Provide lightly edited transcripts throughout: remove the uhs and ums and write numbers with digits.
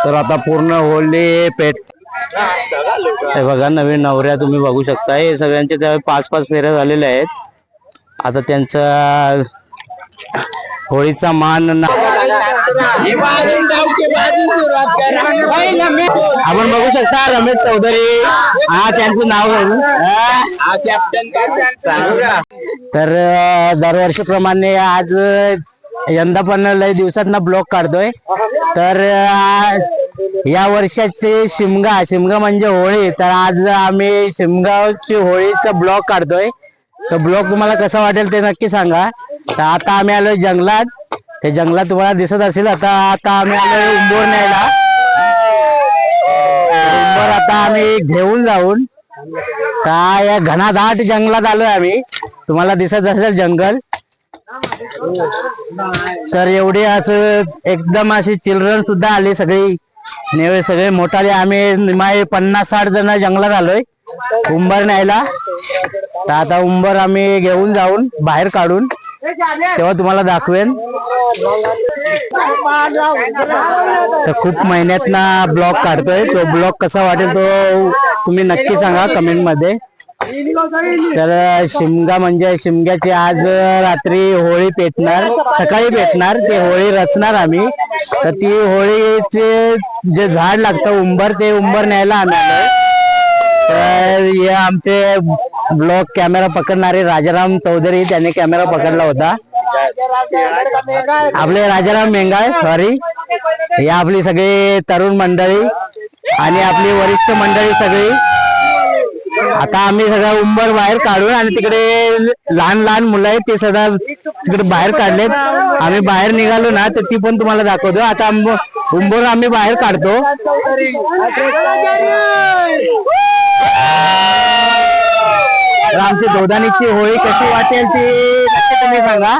तर आता पूर्ण होली पेट हे बघा, नवीन नवऱ्या तुम्ही बघू शकता. हे सगळ्यांचे त्या 5-5 फेऱ्या झालेल्या आहेत. आता त्यांचा होळीचा मान आपण बघू शकता. रमेश चौधरी, हा त्यांचं नाव तर दरवर्षीप्रमाणे आज यंदा पण लय दिवसात ब्लॉग काढतोय. तर या वर्षाचे शिमगा म्हणजे होळी. तर आज आम्ही शिमगावची होळीचा ब्लॉग काढतोय. तर ब्लॉग तुम्हाला कसा वाटेल ते नक्की सांगा. तर आता आम्ही आलोय जंगलात. ते जंगलात तुम्हाला दिसत असेल. आता आम्ही आलोय उंबोर न्यायला. उंबोर आता आम्ही घेऊन जाऊन काय या घनादाट जंगलात आलोय आम्ही. तुम्हाला दिसत असेल जंगल. तर एवढी असं एकदम अशी चिल्ड्रन सुद्धा आली सगळी. सगळे मोठाले. आम्ही 50-60 जण जंगलात आलोय उंबर न्यायला. तर आता उंबर आम्ही घेऊन जाऊन बाहेर काढून तेव्हा तुम्हाला दाखवेन. तर खूप मेहनतना ब्लॉग काढतोय. तो ब्लॉग कसा वाटेल तो तुम्ही नक्की सांगा कमेंट मध्ये. तर शिमगा म्हणजे शिमग्याची आज रात्री होळी पेटणार, सकाळी पेटणार. ते होळी रचणार आम्ही. तर ती होळीचे जे झाड लागतं उंबर, ते उंबर न्यायला आणायला. तर हे आमचे ब्लॉग कॅमेरा पकडणारे राजाराम चौधरी, त्याने कॅमेरा पकडला होता. आपले राजाराम मेंगाळ, सॉरी. हे आपली सगळी तरुण मंडळी आणि आपली वरिष्ठ मंडळी सगळी. आता आम्ही सगळं उंबर बाहेर काढून आणि तिकडे लहान लहान मुलं आहेत ते सगळं तिकडे बाहेर काढलेत. आम्ही बाहेर निघालो ना तर ती पण तुम्हाला दाखवतो. आता उंबर आम्ही बाहेर काढतो. आमची दोदानीची होळी कशी वाटेल ती नक्की तुम्ही सांगा.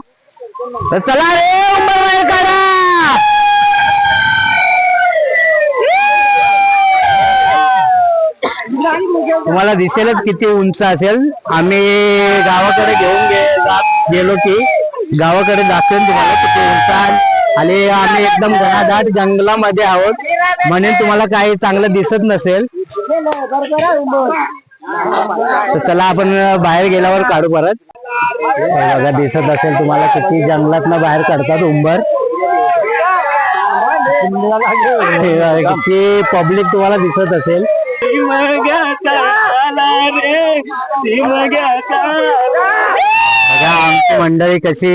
तर चला रे उंबर बाहेर काढा. तुम्हाला दिसेलच किती उंच असेल. आम्ही गावाकडे घेऊन गेलो की गावाकडे दाखवेन तुम्हाला किती उंच. आणि आम्ही एकदम घनादाट जंगलामध्ये आहोत म्हणून तुम्हाला काही चांगलं दिसत नसेल. तर चला आपण बाहेर गेल्यावर काढू परत. बघा दिसत असेल तुम्हाला किती जंगलातनं बाहेर काढतात उंबर. किती पब्लिक तुम्हाला दिसत असेल. बघा आमची मंडळी कशी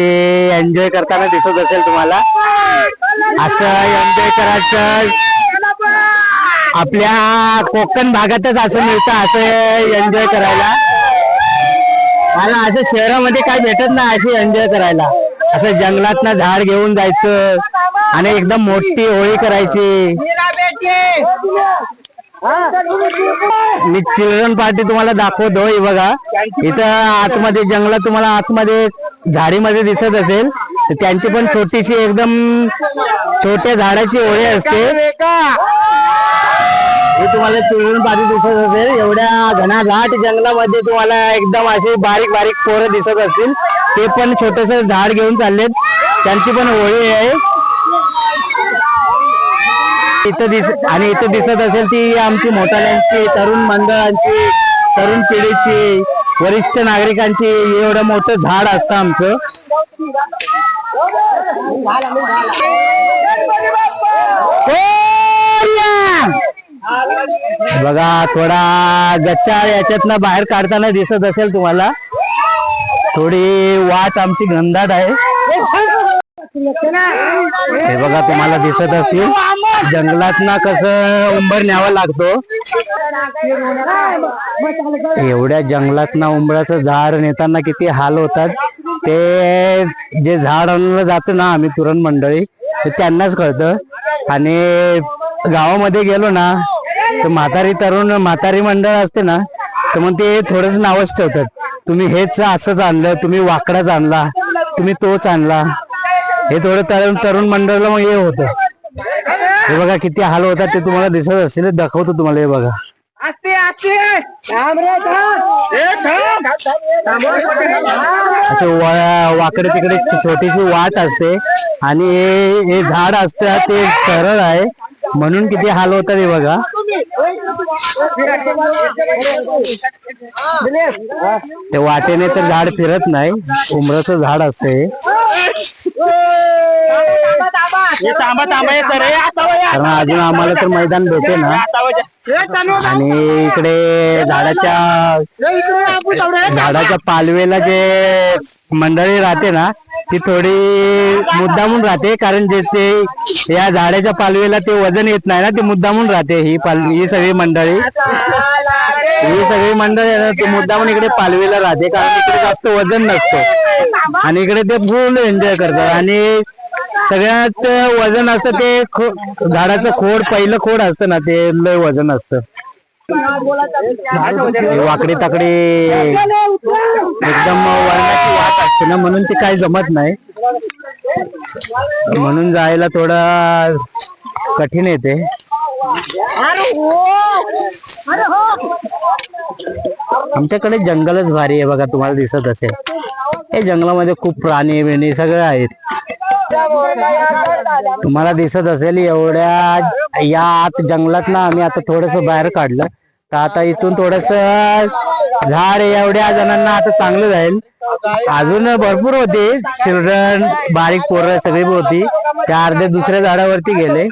एन्जॉय करताना दिसत असेल तुम्हाला. असं एन्जॉय करायचं आपल्या कोकण भागातच असं मिळतं, असं एन्जॉय करायला. मला असं शहरामध्ये काय भेटत नाही अशी एन्जॉय करायला. असं जंगलातनं झाड घेऊन जायचं आणि एकदम मोठी होळी करायची. मी चिल्ड्रन पार्टी तुम्हाला दाखवतो. हे बघा इथं आतमध्ये जंगलात तुम्हाला आतमध्ये झाडीमध्ये दिसत असेल. त्यांची पण छोटीशी एकदम छोट्या झाडाची होळी असते. हे तुम्हाला चिल्ड्रन पार्टी दिसत असेल. एवढ्या घनाघाट जंगलामध्ये तुम्हाला एकदम असे बारीक बारीक पोरं दिसत असतील. ते पण छोटस झाड घेऊन चाललेत. त्यांची पण होळी आहे. इथं दिसत असेल ती आमची मोठाल्यांची, तरुण मंडळांची, तरुण पिढीची, वरिष्ठ नागरिकांची एवढं मोठं झाड असतं आमचं. बघा थोडा गच्चा याच्यातनं बाहेर काढताना दिसत असेल तुम्हाला. थोडी वाट आमची घनदाट आहे. हे बघा तुम्हाला दिसत असतील जंगलातनं कसं उंबर न्यावं लागतो. एवढ्या जंगलातनं उंबराचं झाड नेताना किती हाल होतात. ते जे झाड आणलं जातं ना आम्ही तरुण मंडळी, ते त्यांनाच कळतं. आणि गावामध्ये गेलो ना तर म्हातारी मंडळ असते ना, तर मग ते थोडंच नावच ठेवतात. तुम्ही हेच असंच आणलं, तुम्ही वाकडाच आणला, तुम्ही तोच आणला. हे थोडं तरुण मंडळाला मग हे होतं. हे बघा किती हाल होतात ते तुम्हाला दिसत असेल. दाखवतो तुम्हाला. हे बघा असे वाकडे तिकडे छोटीशी वाट असते आणि हे झाड असतं ते सरळ आहे. म्हणून किती हाल होतात हे बघा. ते वाटेने तर झाड फिरत नाही, उमराचं झाड असते. कारण अजून आम्हाला तर मैदान भेटे ना. आणि इकडे झाडाच्या पालवेला जे मंडळी राहते ना ती थोडी मुद्दामून राहते, कारण जे ते या झाडाच्या पालवेला ते वजन येत नाही ना, ते मुद्दामून राहते. ही सगळी मंडळी ती मुद्दामून इकडे पालवेला राहते, कारण इकडे जास्त वजन नसतं आणि इकडे ते फुल एन्जॉय करतात. आणि सगळ्यात वजन असतं ते झाडाचं खोड, पहिलं खोड असतं ना, ते लय वजन असतं. वाकडी ताकडी एकदम वळणाची वाट असते ना, म्हणून ते काही जमत नाही. म्हणून जायला थोडं कठीण येते. आमच्याकडे जंगलच भारी आहे बघा, तुम्हाला दिसत असेल. हे जंगलामध्ये खूप प्राणी बिणी सगळं आहेत. तुम्हाला दिसत असेल एवढ्या या आत जंगलात ना आम्ही आता थोडस बाहेर काढलं, तर आता इथून थोडस झाड एवढ्या जणांना आता चांगलं जाईल. अजून भरपूर होते चिल्ड्रन, बारीक पोरं सगळी होती. त्या अर्धे दुसऱ्या झाडावरती गेले,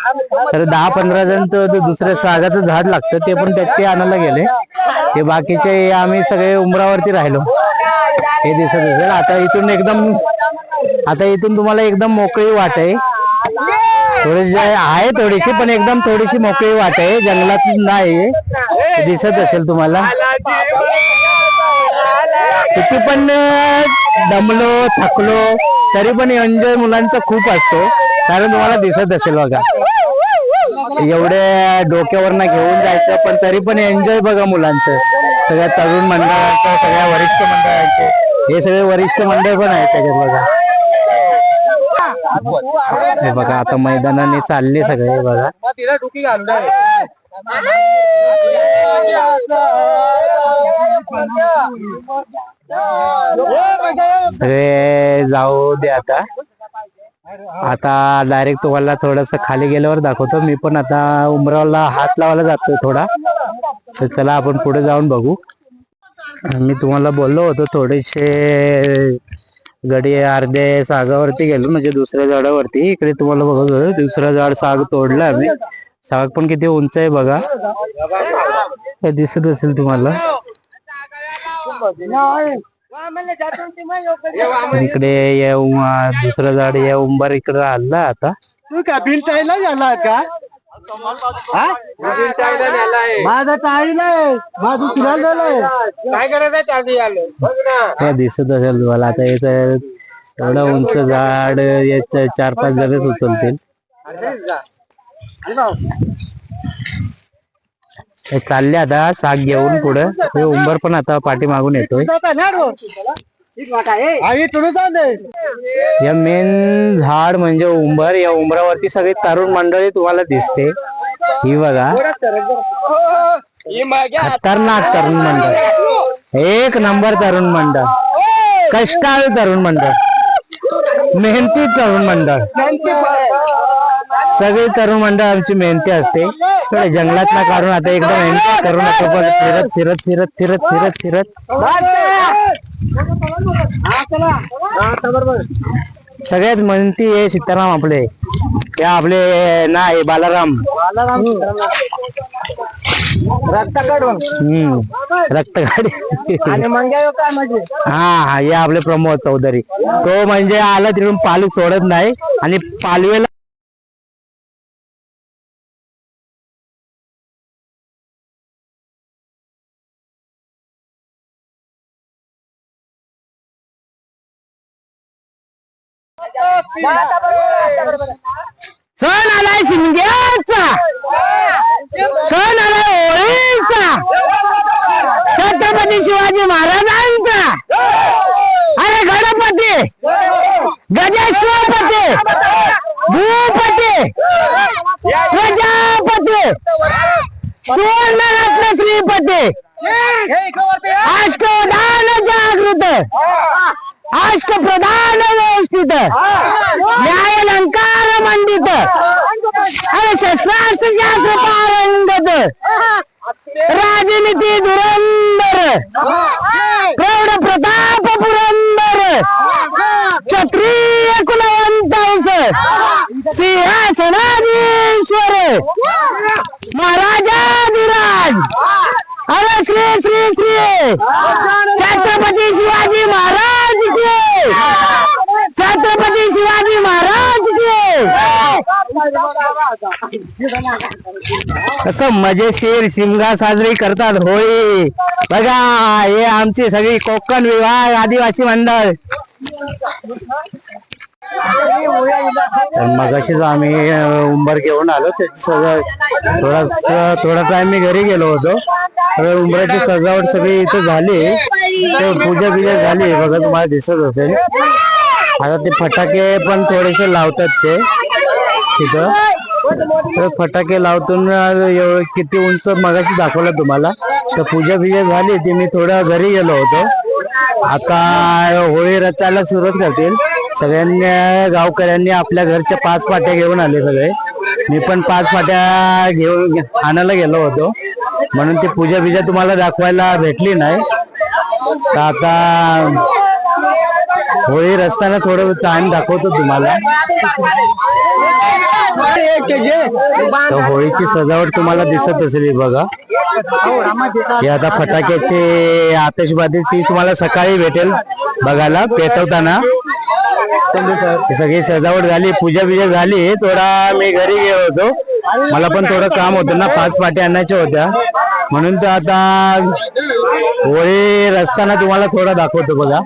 तर 10-15 जण तर दुसऱ्या सागाचं झाड लागतं ते पण ते आणायला गेले. ते बाकीचे आम्ही सगळे उमरावरती राहिलो. हे दिसत असेल. आता इथून तुम्हाला एकदम मोकळी वाट आहे. थोडीशी आहे थोडीशी, पण एकदम थोडीशी मोकळी वाट आहे, जंगलात नाही. दिसत असेल तुम्हाला. किती पण दमलो थकलो तरी पण एन्जॉय मुलांचा खूप असतो, कारण तुम्हाला दिसत असेल बघा. एवढे डोक्यावर ना घेऊन जायचं, पण तरी पण एन्जॉय बघा मुलांचं. सगळ्या तरुण मंडळाचं, सगळ्या वरिष्ठ मंडळाचे, हे सगळे वरिष्ठ मंडळ पण आहेत त्याच्यात बघा. हे बघा आता मैदानाने चालले सगळे बघा. सगळे जाऊ दे आता. डायरेक्ट तुम्हाला थोडस खाली गेल्यावर दाखवतो. मी पण आता उमरावला हात लावायला जातोय थोडा, तर चला आपण पुढे जाऊन बघू. मी तुम्हाला बोललो होतो थोडेसे गडी अर्धे सागावरती गेलो, म्हणजे दुसऱ्या झाडावरती. इकडे तुम्हाला बघा दुसरं झाड साग तोडलं आम्ही. साग पण किती उंच आहे बघा, हे दिसत असेल तुम्हाला. इकडे दुसरं झाड या उंबर इकडे आला. आता तू का भिंटायला झाला का? दिसत असेल तुम्हाला. आता याच एवढं उंच झाड याच 4-5 जणच उचलतील. चालले आता साग घेऊन पुढं. हे उंबर पण आता पाठी मागून येतोय. या मेन झाड म्हणजे उंबर. या उंबरावरती सगळी तरुण मंडळी तुम्हाला दिसते. ही बघा खतरनाक तरुण मंडळ, एक नंबर तरुण मंडळ, कष्टाळू तरुण मंडळ, मेहनती तरुण मंडळ. सगळे तरुण मंडळ आमची मेहनती असते. जंगलात ना काढून आता एकदम एन्जॉय करून फिरत फिरत फिरत फिरत फिरत फिरत सगळ्यात मेहनती हे सीताराम आपले. या आपले नाही बालाराम रक्त काढून हा हे आपले प्रमोद चौधरी. तो म्हणजे आला तिकडून पालू सोडत नाही आणि पालवेला सण आलाय शिमग्याचा, सण आलाय होळीचा, छत्रपती शिवाजी महाराजांचा. अरे गणपती, गजेश्वरपती, भूपती, प्रजापती, सुवर्णरत्न श्रीपती, अष्टोदान जागृत, अष्टप्रधान व्यवस्थित, न्यायालंकार मंडित, अरे शास्त्र पारंगत राजनीती धुरंधर प्रौढ प्रताप पुरंदर क्षत्रिय कुलवंतांस सिंहासनाधीश्वर महाराजाधिराज अरे श्री श्री श्री छत्रपती शिवाजी महाराज के छत्रपती शिवाजी महाराज के कसं मजेशीर शिमगा साजरी करतात होळी बघा. हे आमची सगळी कोकण विभाग आदिवासी मंडळ. मगाशीच आम्ही उंबर घेऊन आलो त्याची सगळं थोडा टाइम मी घरी गेलो होतो. उंबराची सजावट सगळी इथे झाली, पूजा बिजा झाली बघा तुम्हाला दिसत असेल. आता ते फटाके पण थोडेसे लावतात ते तिथं. तर फटाके लावतून किती उंच मगाशी दाखवलं तुम्हाला. तर पूजा बिजा झाली ती मी थोडं घरी गेलो होतो. आता होळी रचायला सुरुवात करतील. सगळ्यांनी गावकऱ्यांनी आपल्या घरच्या 5 पाट्या घेऊन आले सगळे. मी पण 5 पाट्या घेऊन आणायला गेलो होतो म्हणून ती पूजा बिजा तुम्हाला दाखवायला भेटली नाही. तर आता होळी रचताना थोडं टाइम दाखवतो तुम्हाला. तर होळीची सजावट तुम्हाला दिसत असेल बघा. हे आता फटाक्याची आतिषबाजी ती तुम्हाला सकाळी भेटेल बघायला पेटवताना. सगळी सजावट झाली, पूजा बिजा झाली. थोडा मी घरी गेलो होतो, मला पण थोडं काम होतं ना, 5 पाट्या आणायच्या होत्या म्हणून. तर आता होळी रचताना तुम्हाला थोडा दाखवतो बघा.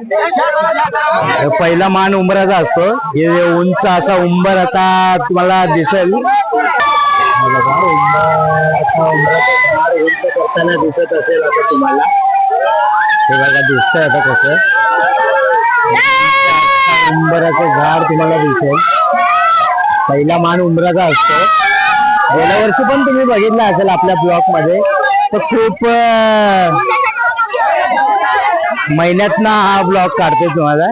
पहिला मान उंबराचा असतो. हे उंच असा उंबर आता तुम्हाला दिसेल करताना दिसत असेल आता तुम्हाला. हे बघा दिसतंय आता कसं उंबराचं झाड तुम्हाला दिसेल. पहिला मान उंबराचा असतो. गेल्या वर्षी पण तुम्ही बघितलं असेल आपल्या ब्लॉक मध्ये. तर खूप महिन्यातनं हा ब्लॉग काढते तुम्हाला,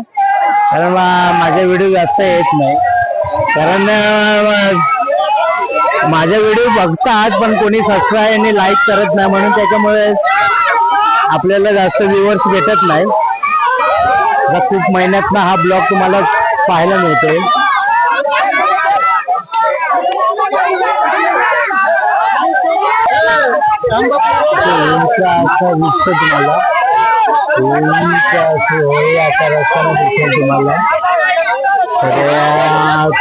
कारण माझे व्हिडिओ जास्त येत नाही. कारण माझे व्हिडिओ बघतात पण कोणी सबस्क्राईब आणि लाईक करत नाही म्हणून त्याच्यामुळे आपल्याला जास्त व्ह्यूअर्स भेटत नाही. खूप महिन्यातनं हा ब्लॉग तुम्हाला पाहायला मिळतोय. असं दिसतं तुम्हाला. होळी आता रस्त्याला दिसेल तुम्हाला. सगळ्या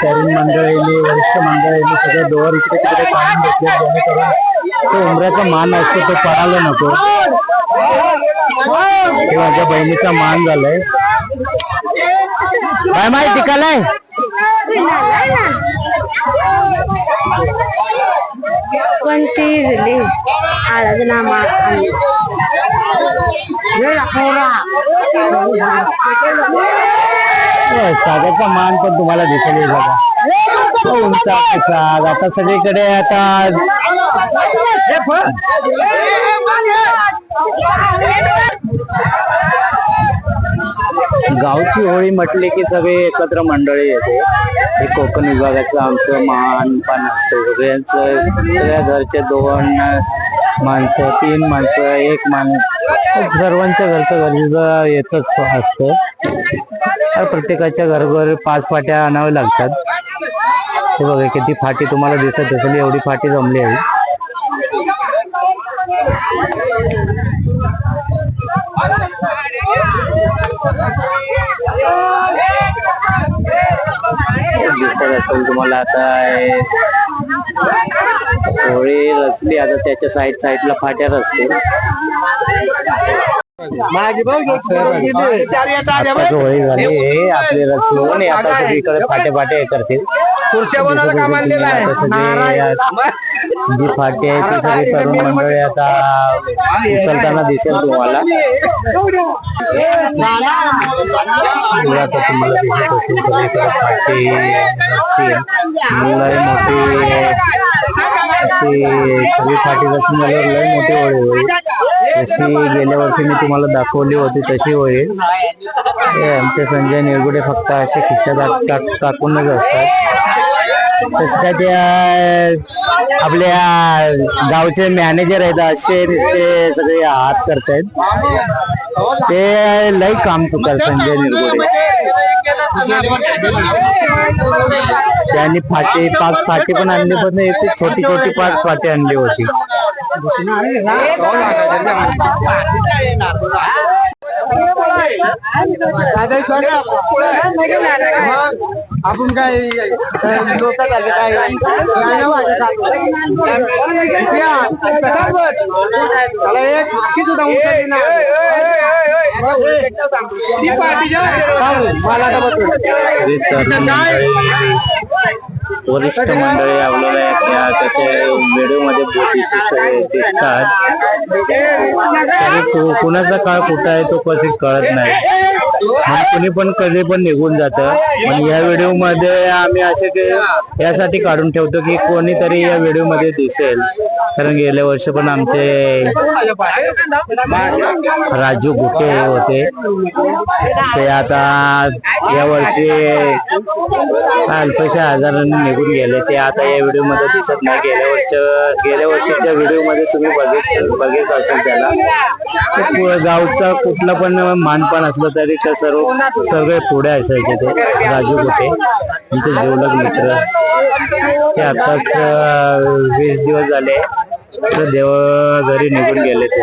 तरुण मंडळींनी वरिष्ठ मंडळींनी सगळे डोअर इकडे तिकडे काढून घेतले जेणेकरून तो उंबऱ्याचा मान असतो तो पडायला नको. हे माझ्या बहिणीचा मान झालाय. काय माहिती टिकालाय कोणती झाली आराधना सागाचा मान पण तुम्हाला दिसेल बघा. उंचा साग आता सगळीकडे आता गावची होळी म्हटली की सगळे एकत्र मंडळी येते. हे कोकण विभागाचं आमचं मानपान असतं. सगळ्या घरचे 2 माणसं 3 माणसं 1 माणूस सर्वांच्या घरचं गरजेचं येतच असतं. प्रत्येकाच्या घरोघरी 5 फाट्या आणाव्या लागतात. हे बघा किती फाटी तुम्हाला दिसत असेल, एवढी फाटी जमली आहे. दिसत असेल तुम्हाला. आता होळी रचली आता त्याच्या साईडला फाट्या रचतील. होळी झाली आपली रचून आता सगळीकडे फाटे फाटे करतील. जी फाटी आहे ती सगळी तरुण मंडळी आता उचलताना दिसेल तुम्हाला. आता तुम्हाला दिसत असेल सगळीकडे फाटी लय मोठी अशी सगळी फाटी रचून झाल्यावर लय मोठी होळी होईल. जशी गेल्या वर्षी मी तुम्हाला दाखवली होती तशी होईल. आमचे संजय निरगुडे फक्त असे खिशात टाकूनच असतात. तसं काय ते आपल्या गावचे मॅनेजर आहेत असे नुसते सगळे हात करतायत. ते लई काम चुकार संजय निरगुडे. त्यांनी फाटे 5 फाटे पण आणले, पण छोटी छोटी 5 फाटे आणली होती. आपण काय लोक झाले काय वरिष्ठ मंडळी आपल्याला तसे व्हिडिओ मध्ये दिसतात. कुणाचा काळ कुठं आहे तो कधी कळत नाही. कुणी पण कधी पण निघून जातं. पण या व्हिडिओ मध्ये आम्ही असे यासाठी काढून ठेवतो की कोणीतरी या व्हिडिओ मध्ये दिसेल. कारण गेल्या वर्षी पण आमचे राजू गुटे होते, ते आता या वर्षी अल्पशा आजाराने निघून गेले. ते आता या व्हिडिओ मध्ये दिसत नाही. गेल्या वर्षीच्या व्हिडिओ मध्ये तुम्ही बघित असेल त्याला. गावचा कुठला पण मानपान असलं तरी ते सगळे पुढे असायचे. ते राजू गुटे आमचे जीवलग मित्र. ते आताच 20 दिवस झाले तर देव घरी निघून गेले. ते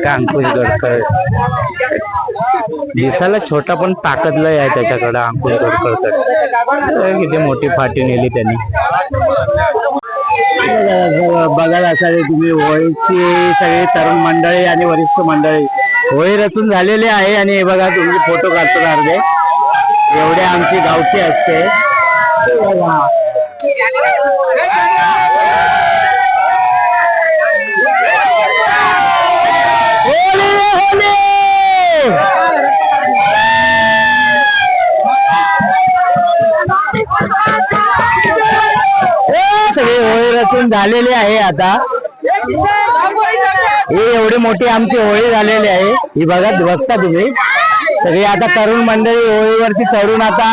अंकुश गडकर दिसायला छोटा पण ताकद लय आहे त्याच्याकडे. अंकुश गडकरकडे किती मोठी फाटी नेली त्यांनी. बघायला असावे तुम्ही होळीची सगळी तरुण मंडळी आणि वरिष्ठ मंडळी होळी रचून झालेली आहे. आणि हे बघा तुमचे फोटो काढतो अर्धे एवढे आमची गावची असते. सगळे होळी रचून झालेली आहे. आता ही एवढी मोठी आमची होळी झालेली आहे. ही बघता तुम्ही सगळे आता तरुण मंडळी होळीवरती चढून आता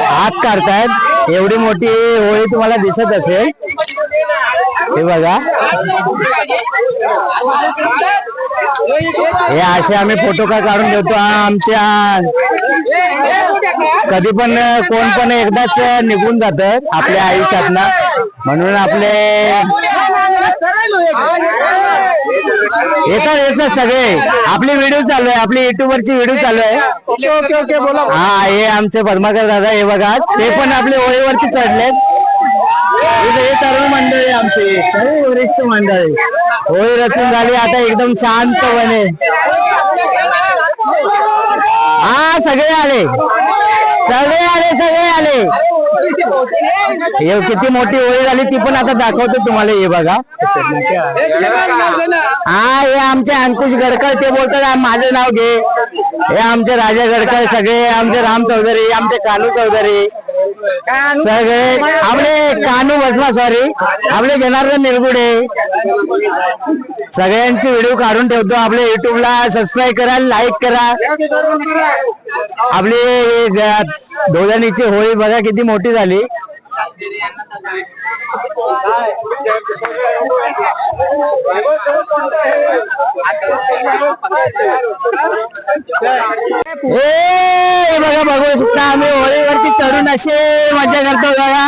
हात काढतायत. एवढी मोठी होळी तुम्हाला दिसत असेल. हे बघा हे असे आम्ही फोटो काय काढून ठेवतो. आमच्या कधी पण कोण पण एकदाच निघून जात आपल्या आयुष्यातनं. म्हणून आपले येतात सगळे. आपली व्हिडिओ चालू आहे, आपली युट्यूबवरची व्हिडिओ चालू आहे. ओके बोला. हा हे आमचे पद्माकर दादा हे बघा ते पण आपले होळीवरती चढलेत. हे तरुण मंडळी आमची वरिष्ठ मंडळी होळी रचून झाली आता एकदम शांतपणे. हा सगळे आले. किती मोठी होळी झाली ती पण आता दाखवतो तुम्हाला. हे बघा हा हे आमचे अंकुश गडकर ते बोलतात माझं नाव घे. हे आमचे राजा गडकर, सगळे आमचे राम चौधरी, आमचे कानू चौधरी, सगळे आपले कानू बसला सॉरी आपले जनार्दन निरगुडे. सगळ्यांची व्हिडिओ काढून ठेवतो. आपल्या युट्यूबला सबस्क्राईब करा, लाईक करा. आपली दोघांची होळी बघा किती मोठी झाली. बघा बघू शकता आम्ही होळीवरती चढून असे मजा करतो बघा.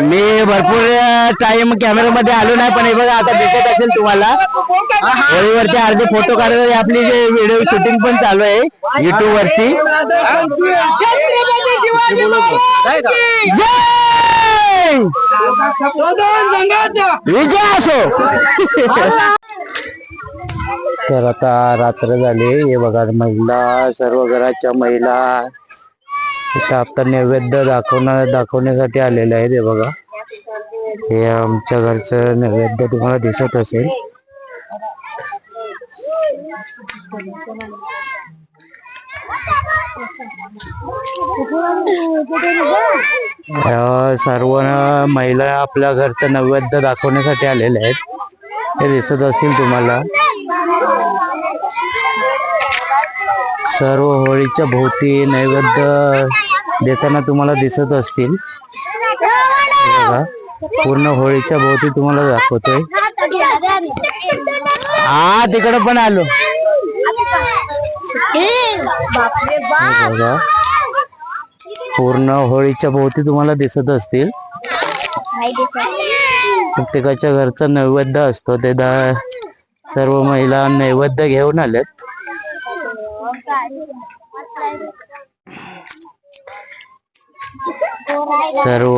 मी भरपूर टाइम कॅमेरामध्ये आलो नाही पण हे बघा आता दिसत असेल तुम्हाला. होळीवरती अर्धे फोटो काढत आपली जे व्हिडिओ शूटिंग पण चालू आहे युट्यूब वरची. विजय असो. तर आता रात्र झाली. हे बघा महिला सर्व घराच्या महिला इथं आता नैवेद्य दाखवण्यासाठी आलेले आहेत. हे बघा हे आमच्या घरचं नैवेद्य तुम्हाला दिसत असेल. सर्व महिला आपल्या घरचं नैवेद्य दाखवण्यासाठी आलेले आहेत. हे दिसत असतील तुम्हाला. सर्व होळीच्या भोवती नैवेद्य देताना तुम्हाला दिसत असतील. बघा, पूर्ण होळीच्या भोवती तुम्हाला दाखवतोय. हा तिकडे पण आलो. बघा, पूर्ण होळीच्या भोवती तुम्हाला दिसत असतील. प्रत्येकाच्या घरचा नैवेद्य असतो ते सर्व महिला नैवेद्य घेऊन आलेत. सर्व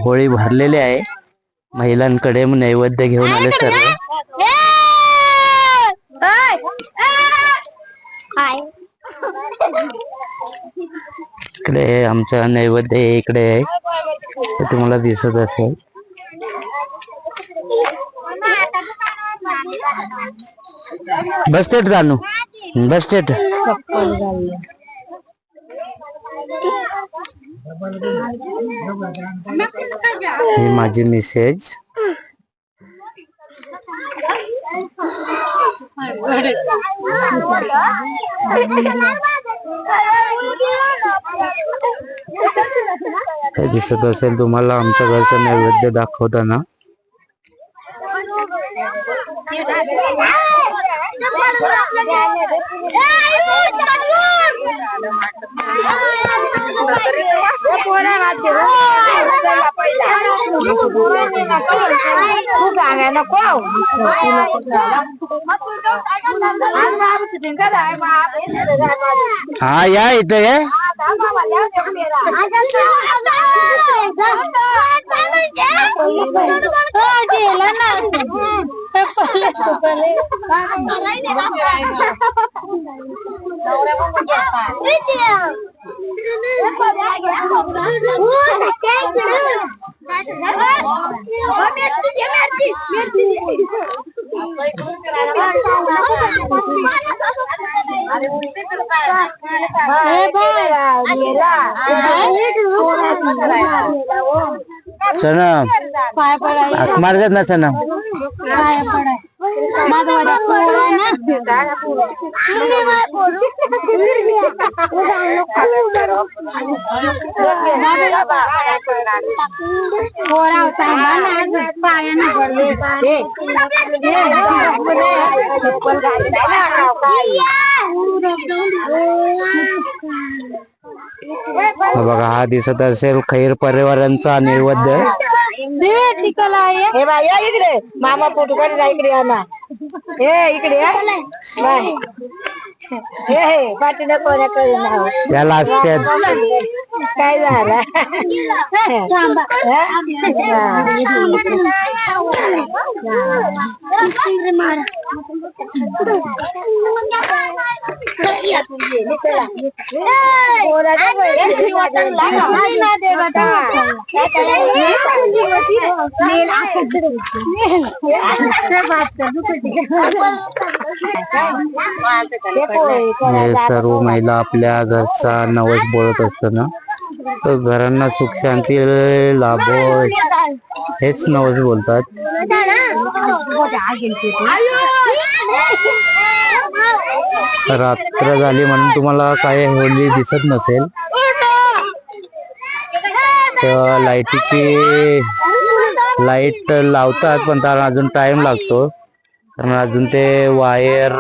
होळी भरलेले आहे. महिलांकडे नैवेद्य घेऊन आले सर्व. इकडे आमचा नैवेद्य इकडे आहे, ते तुम्हाला दिसत असेल. बस स्टेट जाणू, बस स्टेट. ही माझी मेसेज. हे दिसत असेल तुम्हाला आमच्या घरचं नैवेद्य दाखवताना. हा या इथे ये. सनम हाक मारतात ना सनम. बघा, हा दिसत असेल खैर परिवारांचा नैवेद्य. हे बाय या इकडे, मामा फोटो काढला इकडे या ना. हे इकडे या बाय. हे पाठी नको ना त्याला असतात. काय झालं हे सर्व महिला आपल्या घरचा नवस बोलत असताना तर घरांना सुख शांती लाभो हेच नवस बोलतात. रात्र झाली म्हणून तुम्हाला काय होळी दिसत नसेल. तर लाईट लावतात पण त्याला अजून टाइम लागतो, कारण अजून ते वायर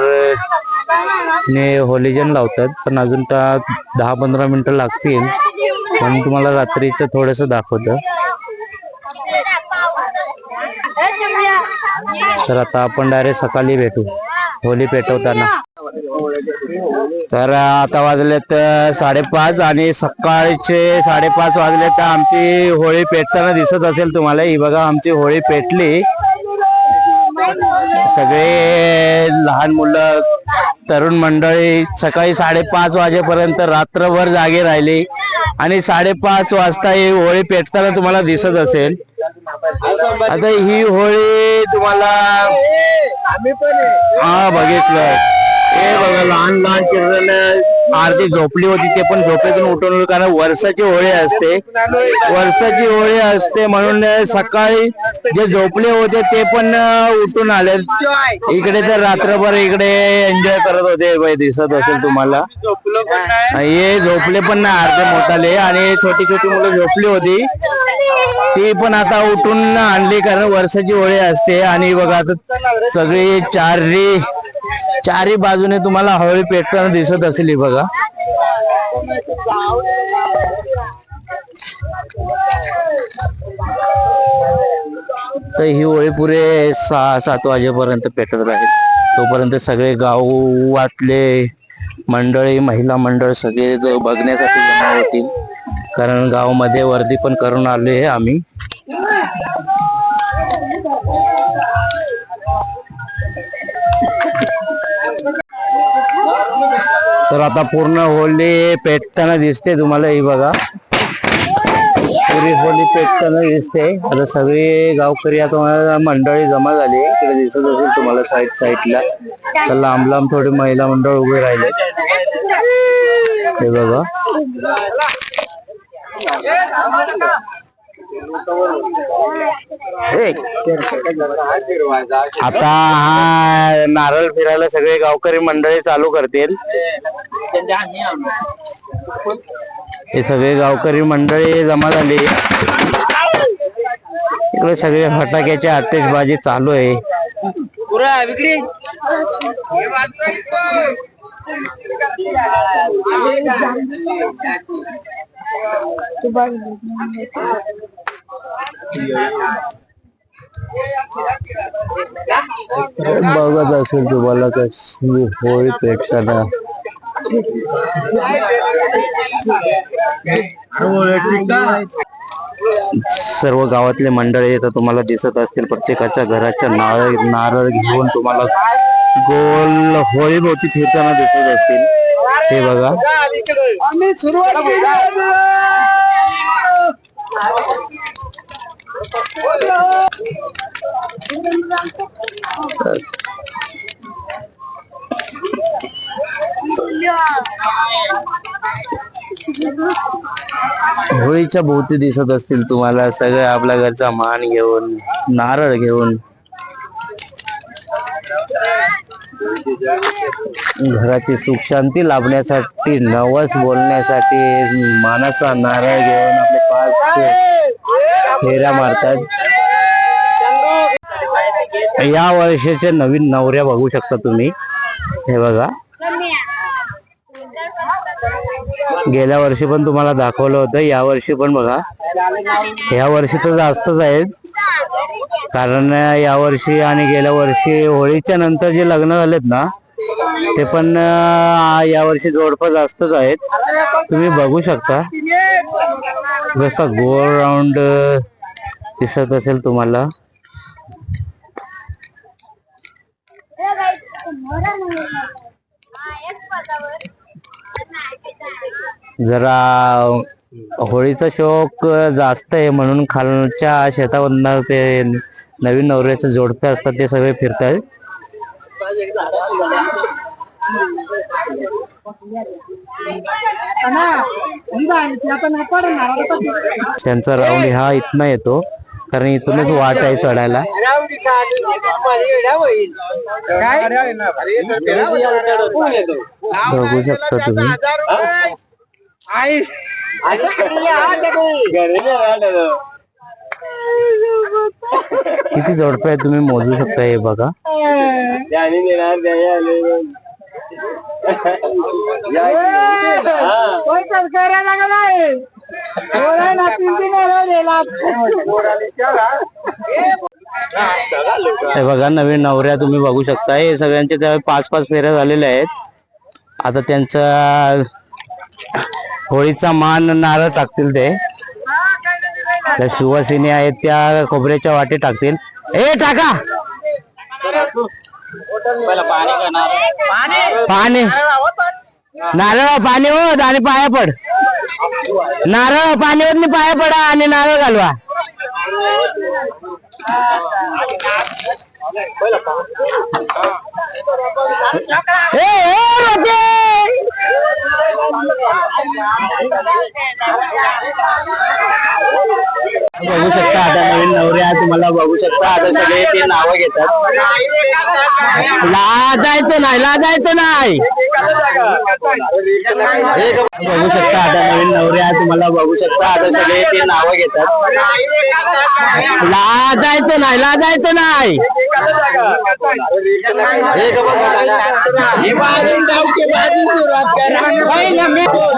ने होलिजन लावतात, पण अजून 10-15 मिनिटं लागतील. म्हणून तुम्हाला रात्रीचं थोडस दाखवतं. तर आता आपण डायरेक्ट सकाळी भेटू होली पेटवताना. तर आता वाजलेत 5:30 आणि सकाळचे 5:30 वाजले. तर आमची होळी पेटताना दिसत असेल तुम्हाला. ही बघा आमची होळी पेटली. सगळे लहान मुलं तरुण मंडळी सकाळी 5:30 वाजेपर्यंत रात्रभर जागे राहिली आणि 5:30 वाजता ही होळी पेटताना तुम्हाला दिसत असेल. आता ही होळी तुम्हाला हा बघितलं हे बघा लहान लहान चिल्ड्रन आरती झोपली होती ते पण झोपेतून उठवलं, कारण वर्षाची होळी असते. वर्षाची होळी असते म्हणून सकाळी जे झोपले होते ते पण उठून आले इकडे. तर रात्रभर इकडे एन्जॉय करत होते, दिसत असेल तुम्हाला. हे झोपले पण नाही अर्धे मोठाले, आणि छोटी छोटी मुलं झोपली होती ती पण आता उठून आणली, कारण वर्षाची होळी असते. आणि बघा आता सगळी चारी बाजूने तुम्हाला होळी पेटताना दिसत असेल. ही बघा तर ही होळी पुरे 6-7 वाजेपर्यंत पेटत राहील. तोपर्यंत सगळे गावातले मंडळी, महिला मंडळ सगळे बघण्यासाठी जमा होतील, कारण गावामध्ये वर्दी पण करून आले आम्ही. तर आता पूर्ण होळी पेटताना दिसते तुम्हाला. ही बघा पुरी होळी पेटताना दिसते. आता सगळे गावकरी आता मंडळी जमा झाली इकडे दिसत असेल तुम्हाला साईडला. तर लांब लांब थोडे महिला मंडळ उभे राहिले. हे बघा आता हा नारळ फिरायला सगळे गावकरी मंडळी चालू करतील. हे सगळे गावकरी मंडळी जमा झाली. इकडे सगळे फटाक्याची आतिषबाजी चालू आहे. बघत असेल तुम्हाला कशी होळी पेटताना. सर्व गावातले मंडळी तर तुम्हाला दिसत असतील. प्रत्येकाच्या घराच्या नारळ घेऊन तुम्हाला गोल होळी भोवती फिरताना दिसत असतील. हे बघा होळीच्या भोवती दिसत असतील तुम्हाला सगळे आपल्या घरचा मान घेऊन, नारळ घेऊन, घराची सुख शांती लाभण्यासाठी, नवस बोलण्यासाठी मानाचा नारळ घेऊन आपले 5 फेऱ्या मारतात. या वर्षीचे नवीन नवऱ्या बघू शकता तुम्ही. हे बघा गेल्या वर्षी पण तुम्हाला दाखवलं होतं, या वर्षी पण बघा. या वर्षी तर जास्तच आहेत, कारण या वर्षी आणि गेल्या वर्षी होळीच्या नंतर जे लग्न झालेत ना ते पण या वर्षी जोडपं जास्तच आहेत. तुम्ही बघू शकता जसा गोल राऊंड दिसत असेल तुम्हाला. जरा होळीचा शौक जास्त आहे म्हणून खालच्या शेतावरनं ते नवीन नवऱ्याचे जोडपे असतात ते सगळे फिरतात. त्यांचा राऊंड हा इथनं येतो, कारण इथूनच वाट आहे चढायला. बघू शकता तुम्ही किती जोडपे आहे तुम्ही मोजू शकता. हे बघा हे बघा नवीन नवऱ्या तुम्ही बघू शकता. हे सगळ्यांचे त्या 5-5 फेऱ्या झालेल्या आहेत. आता त्यांचा होळीचा मान नारळ टाकतील. ते त्या सुवासिनी आहेत त्या खोबऱ्याच्या वाटी टाकतील. ए टाका पाणी, नारळ पाणी हो, आणि पाया पड. नारळ पाणीवर पाया पडा आणि नारळ घालवा. बघू शकता आता नवीन नवऱ्या तुम्हाला बघू शकता आता सगळे ते नावं घेतात. लाजायचं नाही बघू शकता आता नवीन नवऱ्या तुम्हाला बघू शकता आता सगळे ते नावं घेतात. लाजायचं नाही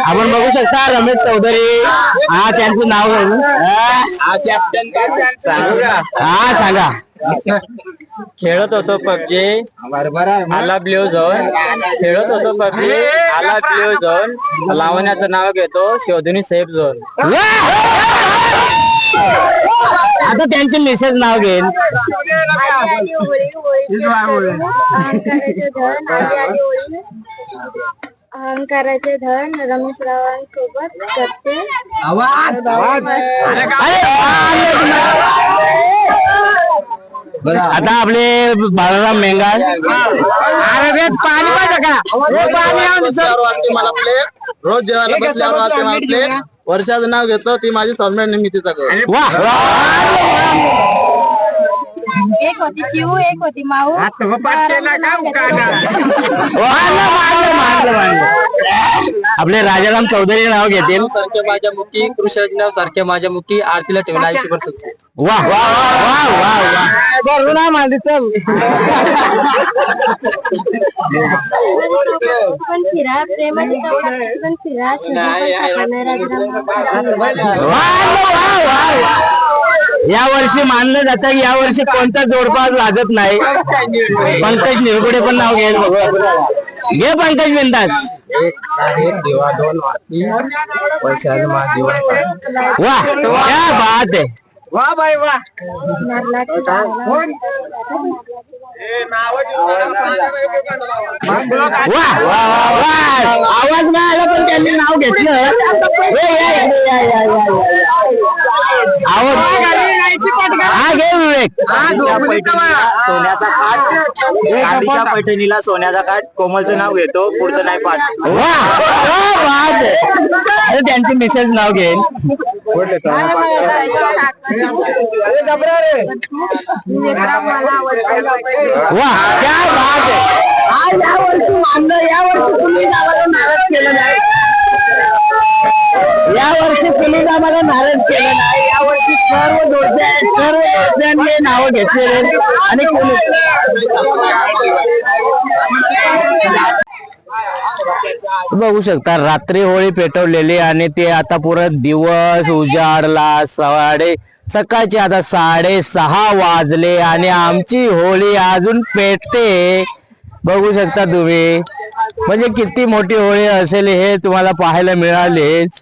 आपण बघू शकता रमेश चौधरी हा त्यांचं नाव हा सांगा. खेळत होतो पबजी आला ब्ल्यू झोन खेळत होतो पबजी आला ब्ल्यू झोन लावण्याचं नाव घेतो शोधुनी सेफ झोन. आता त्यांचे मिसेस नाव घेईन. अहंकाराचे धन रमेशरावांसोबत करते. आता आपले बाळाराम मेंगाल पाणी पाहिजे का मला प्लेट रोज जेवायला बसल्यावर वाजते मला प्लेट वर्षाचं नाव घेतो ती माझी सौम्य निमितीचा करू. एक होती चिऊ एक होती माऊ. आपले राजाराम चौधरी नाव घेतील. सारखे माझ्या मुखी कृष्ण सारखे माझ्या मुखी आरतीला ठेवून आयुष्यभर सुखी. वा वा वा वा वा माझी चल. पण फिरा प्रेमाची पण फिरा या वर्षी मानलं जातं की या वर्षी कोणता जोडपा लागत नाही. पंकज निरगुडे पण नाव घेईल. घे पंकज बिंदास. देवा दोन वर्षाला माझं जीवन वाह क्या बात है. वा बाई वा वाह वाह आवाज नाही आला पण त्यांनी नाव घेतलं. आवाज हा घे विवेक. सोन्याचा काठ गाडीच्या पैठणीला सोन्याचा काठ कोमलचं नाव घेतो पुढचं नाही पाठ. वाह क्या बात है. त्यांचे मिसेस नाव घेईन. वाह क्या बात है. या वर्षी मानलं या वर्षी कुणी आम्हाला नाराज केलं नाही. या वर्षी कुणी आम्हाला नाराज केलं नाही. या वर्षी सर्व जोडप्यांनी नावं घेतलेले आणि बघू शकता रात्री होळी पेटवलेली आणि ते आता पुरं दिवस उजाडला. सकाळचे आता 6:30 वाजले आणि आमची होळी अजून पेटते. बघू शकता तुम्ही म्हणजे किती मोठी होळी असेल हे तुम्हाला पाहायला मिळालेच.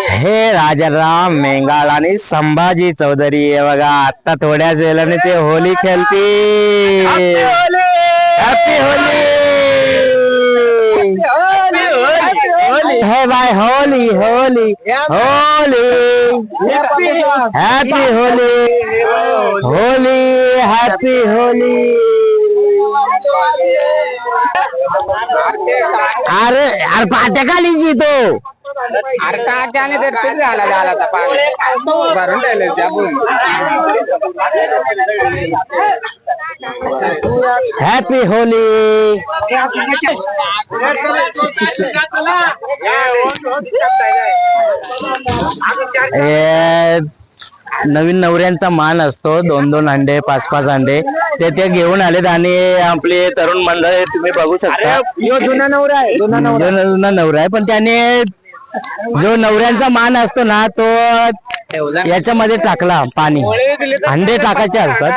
हे राजाराम मेंगाल आणि संभाजी चौधरी हे बघा आता थोड्याच वेळाने ते होळी खेळतील. हॅपी होली. हे बाय होली होली होली हॅपी होली होली हॅपी होली. अरे अरे पाट्या खालीची तो. अरे टाक्याने ते फिर झाला भरून ठेवले हॅपी होली. नवीन नवऱ्यांचा मान असतो. 2-2 अंडे 5-5 अंडे ते घेऊन आलेत आणि आपले तरुण मंडळ तुम्ही बघू शकता. जुना नवरा आहे जुना नवरा आहे पण त्याने जो नवऱ्यांचा मान असतो ना तो याच्यामध्ये टाकला पाणी. अंडे टाकायचे असतात